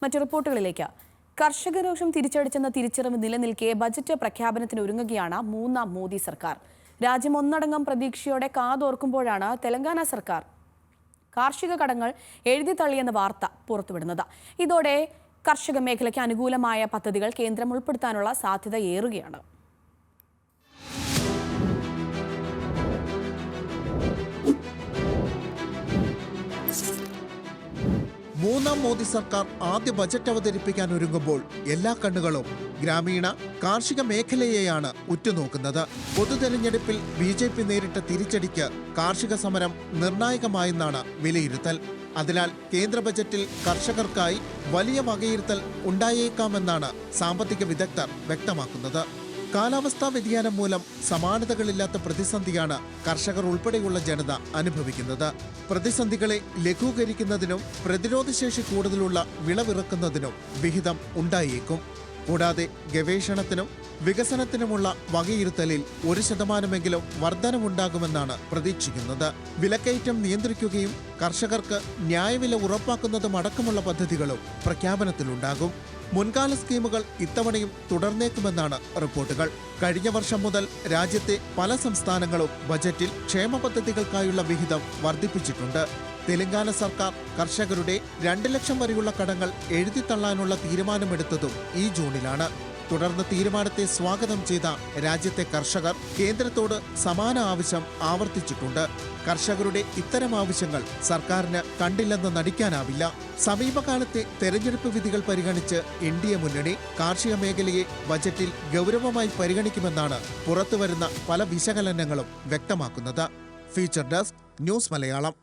മറ്റു റിപ്പോർട്ടുകളിലേക്ക്. കർഷകരോഷം തിരിച്ചടിച്ചെന്ന തിരിച്ചറിവ് നിലനിൽക്കെ ബജറ്റ് പ്രഖ്യാപനത്തിന് ഒരുങ്ങുകയാണ് മൂന്നാം മോദി സർക്കാർ. രാജ്യം ഒന്നടങ്കം പ്രതീക്ഷയോടെ കാതോർക്കുമ്പോഴാണ് തെലങ്കാന സർക്കാർ കാർഷിക കടങ്ങൾ എഴുതിത്തള്ളിയെന്ന വാർത്ത പുറത്തുവിടുന്നത്. ഇതോടെ കർഷക മേഖലയ്ക്ക് അനുകൂലമായ പദ്ധതികൾ കേന്ദ്രം ഉൾപ്പെടുത്താനുള്ള സാധ്യത ഏറുകയാണ്. മൂന്നാം മോദി സർക്കാർ ആദ്യ ബജറ്റ് അവതരിപ്പിക്കാൻ ഒരുങ്ങുമ്പോൾ എല്ലാ കണ്ണുകളും ഗ്രാമീണ കാർഷിക മേഖലയെയാണ് ഉറ്റുനോക്കുന്നത്. പൊതുതെരഞ്ഞെടുപ്പിൽ BJP നേരിട്ട തിരിച്ചടിക്ക് കാർഷിക സമരം നിർണായകമായെന്നാണ് വിലയിരുത്തൽ. അതിനാൽ കേന്ദ്ര ബജറ്റിൽ കർഷകർക്കായി വലിയ വകയിരുത്തൽ ഉണ്ടായേക്കാമെന്നാണ് സാമ്പത്തിക വിദഗ്ധർ വ്യക്തമാക്കുന്നത്. കാലാവസ്ഥാ വ്യതിയാനം മൂലം സമാനതകളില്ലാത്ത പ്രതിസന്ധിയാണ് കർഷകർ ഉൾപ്പെടെയുള്ള ജനത അനുഭവിക്കുന്നത്. പ്രതിസന്ധികളെ ലഘൂകരിക്കുന്നതിനും പ്രതിരോധശേഷി കൂടുതലുള്ള വിളവിറക്കുന്നതിനും വിഹിതം ഉണ്ടായേക്കും. കൂടാതെ ഗവേഷണത്തിനും വികസനത്തിനുമുള്ള വകയിരുത്തലിൽ 1% വർധനവുണ്ടാകുമെന്നാണ് പ്രതീക്ഷിക്കുന്നത്. വിലക്കയറ്റം നിയന്ത്രിക്കുകയും കർഷകർക്ക് ന്യായവില ഉറപ്പാക്കുന്നതും അടക്കമുള്ള പദ്ധതികളും പ്രഖ്യാപനത്തിലുണ്ടാകും. മുൻകാല സ്കീമുകൾ ഇത്തവണയും തുടർന്നേക്കുമെന്നാണ് റിപ്പോർട്ടുകൾ. കഴിഞ്ഞ വർഷം മുതൽ രാജ്യത്തെ പല സംസ്ഥാനങ്ങളും ബജറ്റിൽ ക്ഷേമ പദ്ധതികൾക്കായുള്ള വിഹിതം വർദ്ധിപ്പിച്ചിട്ടുണ്ട്. തെലങ്കാന സർക്കാർ കർഷകരുടെ 2 ലക്ഷം വരെയുള്ള കടങ്ങൾ എഴുതിത്തള്ളാനുള്ള തീരുമാനമെടുത്തതും ഈ ജൂണിലാണ്. തുടർന്ന് തീരുമാനത്തെ സ്വാഗതം ചെയ്ത രാജ്യത്തെ കർഷകർ കേന്ദ്രത്തോട് സമാന ആവശ്യം ആവർത്തിച്ചിട്ടുണ്ട്. കർഷകരുടെ ഇത്തരം ആവശ്യങ്ങൾ സർക്കാരിന് കണ്ടില്ലെന്ന് നടിക്കാനാവില്ല. സമീപകാലത്തെ തെരഞ്ഞെടുപ്പ് വിധികൾ പരിഗണിച്ച് NDA മുന്നണി കാർഷിക മേഖലയെ ബജറ്റിൽ ഗൗരവമായി പരിഗണിക്കുമെന്നാണ് പുറത്തുവരുന്ന പല വിശകലനങ്ങളും വ്യക്തമാക്കുന്നത്. Feature desk, news Malayalam.